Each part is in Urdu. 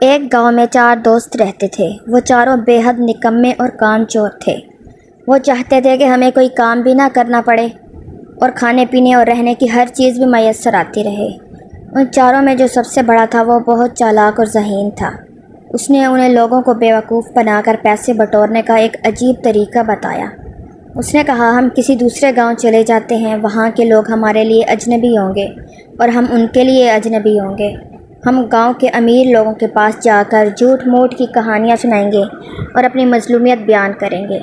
ایک گاؤں میں 4 دوست رہتے تھے۔ وہ چاروں بے حد نکمے اور کام چور تھے۔ وہ چاہتے تھے کہ ہمیں کوئی کام بھی نہ کرنا پڑے اور کھانے پینے اور رہنے کی ہر چیز بھی میسر آتی رہے۔ ان چاروں میں جو سب سے بڑا تھا وہ بہت چالاک اور ذہین تھا۔ اس نے انہیں لوگوں کو بیوقوف بنا کر پیسے بٹورنے کا ایک عجیب طریقہ بتایا۔ اس نے کہا، ہم کسی دوسرے گاؤں چلے جاتے ہیں، وہاں کے لوگ ہمارے لیے اجنبی ہوں گے اور ہم ان کے لیے اجنبی ہوں گے۔ ہم گاؤں کے امیر لوگوں کے پاس جا کر جھوٹ موٹ کی کہانیاں سنائیں گے اور اپنی مظلومیت بیان کریں گے۔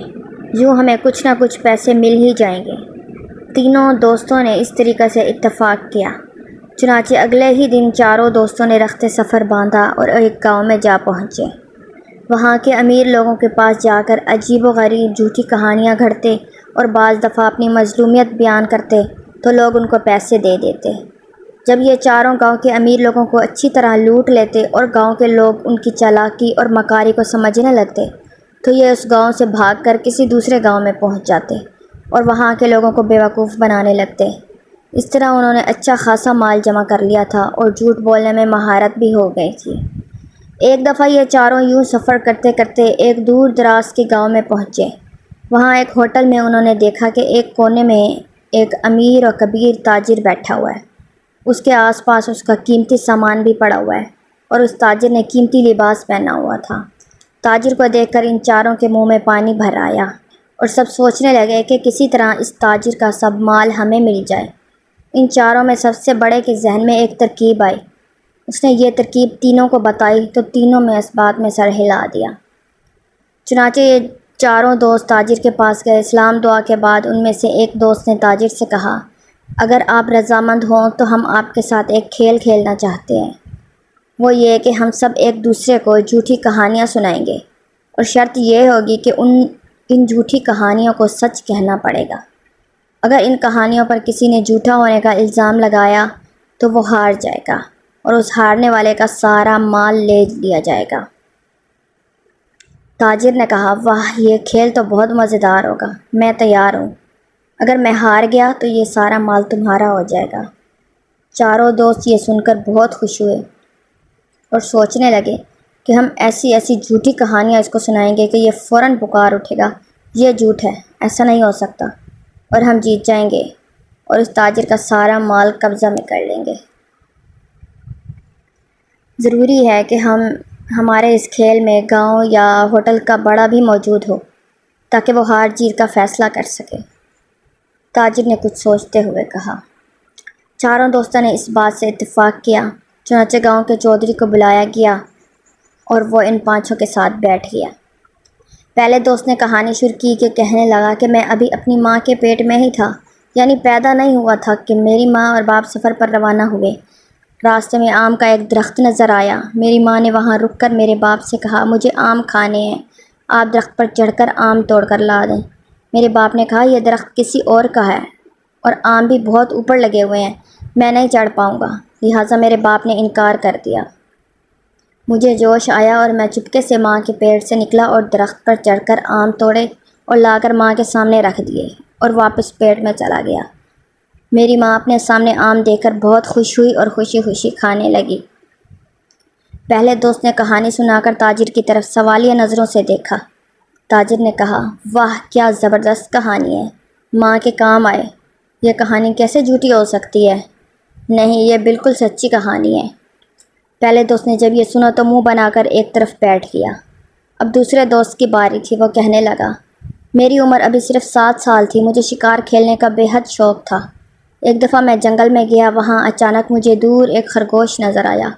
یوں ہمیں کچھ نہ کچھ پیسے مل ہی جائیں گے۔ تینوں دوستوں نے اس طریقے سے اتفاق کیا۔ چنانچہ اگلے ہی دن چاروں دوستوں نے رخت سفر باندھا اور ایک گاؤں میں جا پہنچے۔ وہاں کے امیر لوگوں کے پاس جا کر عجیب و غریب جھوٹی کہانیاں گھڑتے اور بعض دفعہ اپنی مظلومیت بیان کرتے تو لوگ ان کو پیسے دے دیتے۔ جب یہ چاروں گاؤں کے امیر لوگوں کو اچھی طرح لوٹ لیتے اور گاؤں کے لوگ ان کی چالاکی اور مکاری کو سمجھنے لگتے تو یہ اس گاؤں سے بھاگ کر کسی دوسرے گاؤں میں پہنچ جاتے اور وہاں کے لوگوں کو بیوقوف بنانے لگتے۔ اس طرح انہوں نے اچھا خاصا مال جمع کر لیا تھا اور جھوٹ بولنے میں مہارت بھی ہو گئی تھی۔ ایک دفعہ یہ چاروں یوں سفر کرتے کرتے ایک دور دراز کے گاؤں میں پہنچے۔ وہاں ایک ہوٹل میں انہوں نے دیکھا کہ ایک کونے میں ایک امیر اور کبیر تاجر بیٹھا ہوا ہے۔ اس کے آس پاس اس کا قیمتی سامان بھی پڑا ہوا ہے اور اس تاجر نے قیمتی لباس پہنا ہوا تھا۔ تاجر کو دیکھ کر ان چاروں کے منہ میں پانی بھر آیا اور سب سوچنے لگے کہ کسی طرح اس تاجر کا سب مال ہمیں مل جائے۔ ان چاروں میں سب سے بڑے کے ذہن میں ایک ترکیب آئی۔ اس نے یہ ترکیب تینوں کو بتائی تو تینوں میں اس بات میں سر ہلا دیا۔ چنانچہ یہ چاروں دوست تاجر کے پاس گئے۔ سلام دعا کے بعد ان میں سے ایک دوست نے تاجر سے کہا، اگر آپ رضامند ہوں تو ہم آپ کے ساتھ ایک کھیل کھیلنا چاہتے ہیں۔ وہ یہ کہ ہم سب ایک دوسرے کو جھوٹی کہانیاں سنائیں گے اور شرط یہ ہوگی کہ ان جھوٹی کہانیوں کو سچ کہنا پڑے گا۔ اگر ان کہانیوں پر کسی نے جھوٹا ہونے کا الزام لگایا تو وہ ہار جائے گا اور اس ہارنے والے کا سارا مال لے لیا جائے گا۔ تاجر نے کہا، واہ، یہ کھیل تو بہت مزیدار ہوگا، میں تیار ہوں۔ اگر میں ہار گیا تو یہ سارا مال تمہارا ہو جائے گا۔ چاروں دوست یہ سن کر بہت خوش ہوئے اور سوچنے لگے کہ ہم ایسی ایسی جھوٹی کہانیاں اس کو سنائیں گے کہ یہ فوراً پکار اٹھے گا، یہ جھوٹ ہے، ایسا نہیں ہو سکتا، اور ہم جیت جائیں گے اور اس تاجر کا سارا مال قبضہ میں کر لیں گے۔ ضروری ہے کہ ہمارے اس کھیل میں گاؤں یا ہوٹل کا بڑا بھی موجود ہو تاکہ وہ ہار جیت کا فیصلہ کر سکے۔ تاجر نے کچھ سوچتے ہوئے کہا۔ چاروں دوستوں نے اس بات سے اتفاق کیا۔ چنانچہ گاؤں کے چودھری کو بلایا گیا اور وہ ان پانچوں کے ساتھ بیٹھ گیا۔ پہلے دوست نے کہانی شروع کی کہ کہنے لگا کہ میں ابھی اپنی ماں کے پیٹ میں ہی تھا، یعنی پیدا نہیں ہوا تھا کہ میری ماں اور باپ سفر پر روانہ ہوئے۔ راستے میں آم کا ایک درخت نظر آیا۔ میری ماں نے وہاں رک کر میرے باپ سے کہا، مجھے آم کھانے ہیں، آپ درخت پر چڑھ کر آم توڑ کر لا دیں۔ میرے باپ نے کہا، یہ درخت کسی اور کا ہے اور آم بھی بہت اوپر لگے ہوئے ہیں، میں نہیں چڑھ پاؤں گا، لہٰذا میرے باپ نے انکار کر دیا۔ مجھے جوش آیا اور میں چپکے سے ماں کے پیٹ سے نکلا اور درخت پر چڑھ کر آم توڑے اور لا کر ماں کے سامنے رکھ دیے اور واپس پیٹ میں چلا گیا۔ میری ماں اپنے سامنے آم دیکھ کر بہت خوش ہوئی اور خوشی خوشی کھانے لگی۔ پہلے دوست نے کہانی سنا کر تاجر کی طرف سوالیہ نظروں سے دیکھا۔ تاجر نے کہا، واہ، کیا زبردست کہانی ہے، ماں کے کام آئے۔ یہ کہانی کیسے جھوٹی ہو سکتی ہے؟ نہیں، یہ بالکل سچی کہانی ہے۔ پہلے دوست نے جب یہ سنا تو منہ بنا کر ایک طرف بیٹھ گیا۔ اب دوسرے دوست کی باری تھی۔ وہ کہنے لگا، میری عمر ابھی صرف 7 سال تھی، مجھے شکار کھیلنے کا بے حد شوق تھا۔ ایک دفعہ میں جنگل میں گیا، وہاں اچانک مجھے دور ایک خرگوش نظر آیا۔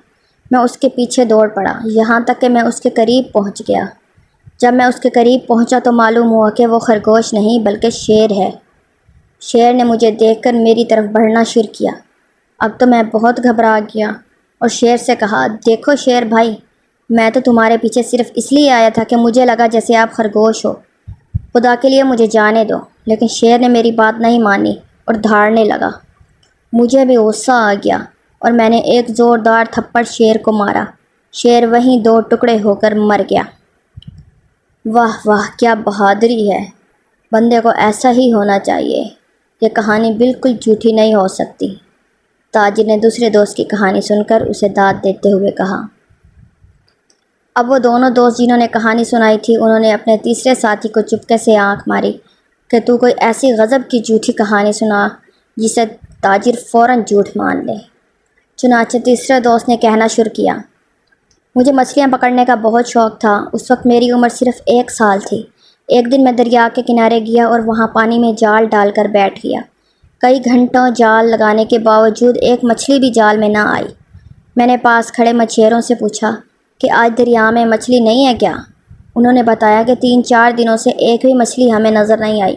میں اس کے پیچھے دوڑ پڑا، یہاں تک کہ میں اس کے قریب پہنچ گیا۔ جب میں اس کے قریب پہنچا تو معلوم ہوا کہ وہ خرگوش نہیں بلکہ شیر ہے۔ شیر نے مجھے دیکھ کر میری طرف بڑھنا شروع کیا۔ اب تو میں بہت گھبرا گیا اور شیر سے کہا، دیکھو شیر بھائی، میں تو تمہارے پیچھے صرف اس لیے آیا تھا کہ مجھے لگا جیسے آپ خرگوش ہو، خدا کے لیے مجھے جانے دو۔ لیکن شیر نے میری بات نہیں مانی اور دھاڑنے لگا۔ مجھے بھی غصہ آ گیا اور میں نے ایک زوردار تھپڑ شیر کو مارا۔ شیر وہیں 2 ٹکڑے ہو کر مر گیا۔ واہ واہ، کیا بہادری ہے، بندے کو ایسا ہی ہونا چاہیے، یہ کہانی بالکل جھوٹی نہیں ہو سکتی۔ تاجر نے دوسرے دوست کی کہانی سن کر اسے داد دیتے ہوئے کہا، اب وہ دونوں دوست جنہوں نے کہانی سنائی تھی انہوں نے اپنے تیسرے ساتھی کو چپکے سے آنکھ ماری کہ تو کوئی ایسی غضب کی جھوٹی کہانی سنا جسے تاجر فوراً جھوٹ مان لے۔ چنانچہ تیسرے دوست نے کہنا شروع کیا، مجھے مچھلیاں پکڑنے کا بہت شوق تھا۔ اس وقت میری عمر صرف 1 سال تھی۔ ایک دن میں دریا کے کنارے گیا اور وہاں پانی میں جال ڈال کر بیٹھ گیا۔ کئی گھنٹوں جال لگانے کے باوجود ایک مچھلی بھی جال میں نہ آئی۔ میں نے پاس کھڑے مچھیروں سے پوچھا کہ آج دریا میں مچھلی نہیں ہے کیا؟ انہوں نے بتایا کہ 3-4 دنوں سے ایک بھی مچھلی ہمیں نظر نہیں آئی۔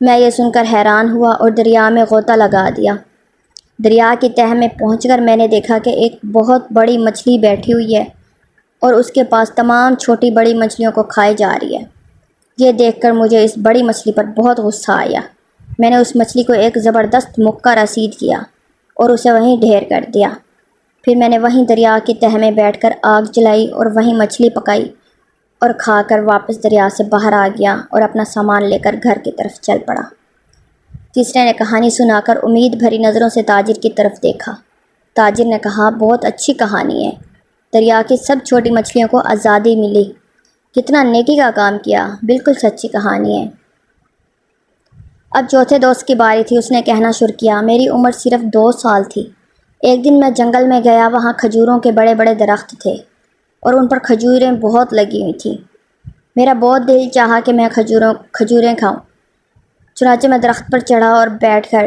میں یہ سن کر حیران ہوا اور دریا میں غوطہ لگا دیا۔ دریا کی تہہ میں پہنچ کر میں نے دیکھا کہ ایک بہت بڑی مچھلی بیٹھی ہوئی ہے اور اس کے پاس تمام چھوٹی بڑی مچھلیوں کو کھائے جا رہی ہے۔ یہ دیکھ کر مجھے اس بڑی مچھلی پر بہت غصہ آیا۔ میں نے اس مچھلی کو ایک زبردست مکہ رسید کیا اور اسے وہیں ڈھیر کر دیا۔ پھر میں نے وہیں دریا کی تہہ میں بیٹھ کر آگ جلائی اور وہیں مچھلی پکائی اور کھا کر واپس دریا سے باہر آ گیا اور اپنا سامان لے کر گھر کی طرف چل پڑا۔ تیسرے نے کہانی سنا کر امید بھری نظروں سے تاجر کی طرف دیکھا۔ تاجر نے کہا، بہت اچھی کہانی ہے۔ دریا کی سب چھوٹی مچھلیوں کو آزادی ملی۔ کتنا نیکی کا کام کیا، بالکل سچی کہانی ہے۔ اب چوتھے دوست کی باری تھی۔ اس نے کہنا شروع کیا، میری عمر صرف 2 سال تھی۔ ایک دن میں جنگل میں گیا، وہاں کھجوروں کے بڑے بڑے درخت تھے اور ان پر کھجوریں بہت لگی ہوئی تھیں۔ میرا بہت دل چاہا کہ میں کھجوریں کھاؤں۔ چنانچہ میں درخت پر چڑھا اور بیٹھ کر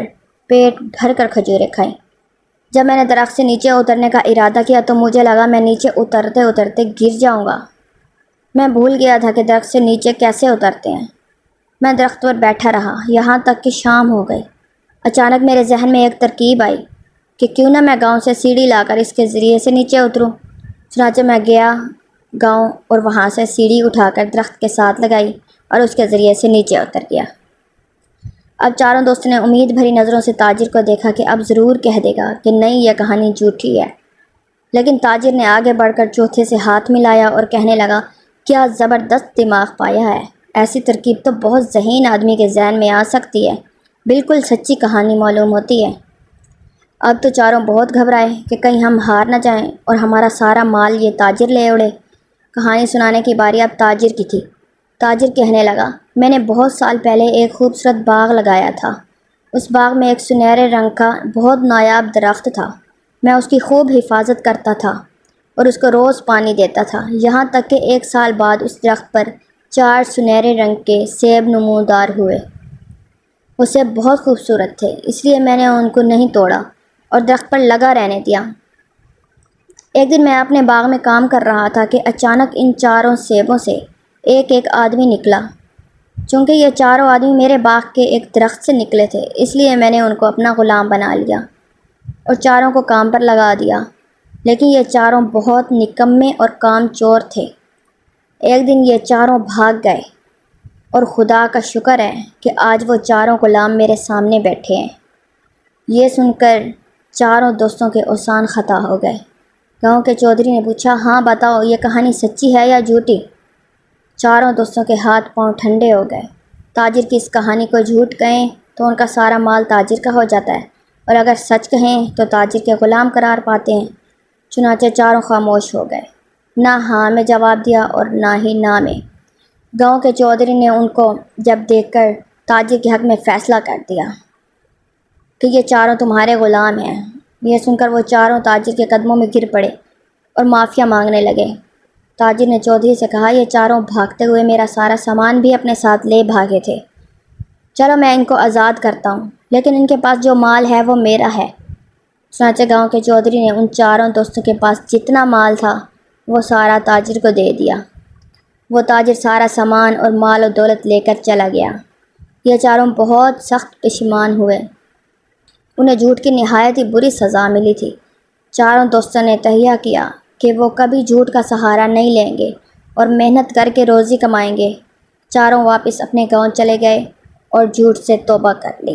پیٹ بھر کر کھجوریں کھائیں۔ جب میں نے درخت سے نیچے اترنے کا ارادہ کیا تو مجھے لگا میں نیچے اترتے اترتے گر جاؤں گا۔ میں بھول گیا تھا کہ درخت سے نیچے کیسے اترتے ہیں۔ میں درخت پر بیٹھا رہا یہاں تک کہ شام ہو گئی۔ اچانک میرے ذہن میں ایک ترکیب آئی کہ کیوں نہ میں گاؤں سے سیڑھی لا کر اس کے ذریعے سے نیچے اتروں۔ چنانچہ میں گیا گاؤں اور وہاں سے سیڑھی اٹھا کر درخت کے ساتھ لگائی اور اس کے ذریعے سے نیچے اتر گیا۔ اب چاروں دوستوں نے امید بھری نظروں سے تاجر کو دیکھا کہ اب ضرور کہہ دے گا کہ نہیں، یہ کہانی جھوٹی ہے۔ لیکن تاجر نے آگے بڑھ کر چوتھے سے ہاتھ ملایا اور کہنے لگا، کیا زبردست دماغ پایا ہے۔ ایسی ترکیب تو بہت ذہین آدمی کے ذہن میں آ سکتی ہے۔ بالکل سچی کہانی معلوم ہوتی ہے۔ اب تو چاروں بہت گھبرائے کہ کہیں ہم ہار نہ جائیں اور ہمارا سارا مال یہ تاجر لے اڑے۔ کہانی سنانے کی باری اب تاجر کی تھی۔ تاجر کہنے لگا، میں نے بہت سال پہلے ایک خوبصورت باغ لگایا تھا۔ اس باغ میں ایک سنہرے رنگ کا بہت نایاب درخت تھا۔ میں اس کی خوب حفاظت کرتا تھا اور اس کو روز پانی دیتا تھا، یہاں تک کہ 1 سال بعد اس درخت پر 4 سنہرے رنگ کے سیب نمودار ہوئے۔ وہ سیب بہت خوبصورت تھے، اس لیے میں نے ان کو نہیں توڑا اور درخت پر لگا رہنے دیا۔ ایک دن میں اپنے باغ میں کام کر رہا تھا کہ اچانک ان 4 سیبوں سے ایک ایک آدمی نکلا۔ چونکہ یہ 4 آدمی میرے باغ کے ایک درخت سے نکلے تھے، اس لیے میں نے ان کو اپنا غلام بنا لیا اور 4 کو کام پر لگا دیا۔ لیکن یہ 4 بہت نکمے اور کام چور تھے۔ ایک دن یہ 4 بھاگ گئے اور خدا کا شکر ہے کہ آج وہ 4 غلام میرے سامنے بیٹھے ہیں۔ یہ سن کر 4 دوستوں کے اوسان خطا ہو گئے۔ گاؤں کے چودھری نے پوچھا، ہاں بتاؤ، یہ کہانی سچی ہے یا جھوٹی؟ 4 دوستوں کے ہاتھ پاؤں ٹھنڈے ہو گئے۔ تاجر کی اس کہانی کو جھوٹ کہیں تو ان کا سارا مال تاجر کا ہو جاتا ہے، اور اگر سچ کہیں تو تاجر کے غلام قرار پاتے ہیں۔ چنانچہ 4 خاموش ہو گئے، نہ ہاں میں جواب دیا اور نہ ہی نہ میں۔ گاؤں کے چودھری نے ان کو جب دیکھ کر تاجر کے حق میں فیصلہ کر دیا کہ یہ 4 تمہارے غلام ہیں۔ یہ سن کر وہ 4 تاجر کے قدموں میں گر پڑے اور معافیا مانگنے لگے۔ تاجر نے چودھری سے کہا، یہ 4 بھاگتے ہوئے میرا سارا سامان بھی اپنے ساتھ لے بھاگے تھے۔ چلو میں ان کو آزاد کرتا ہوں، لیکن ان کے پاس جو مال ہے وہ میرا ہے۔ چنانچہ گاؤں کے چودھری نے ان 4 دوستوں کے پاس جتنا مال تھا وہ سارا تاجر کو دے دیا۔ وہ تاجر سارا سامان اور مال و دولت لے کر چلا گیا۔ یہ 4 بہت سخت پشیمان ہوئے۔ انہیں جھوٹ کی نہایت ہی بری سزا ملی تھی۔ 4 دوستوں نے تہیہ کیا کہ وہ کبھی جھوٹ کا سہارا نہیں لیں گے اور محنت کر کے روزی کمائیں گے۔ 4 واپس اپنے گاؤں چلے گئے اور جھوٹ سے توبہ کر لی۔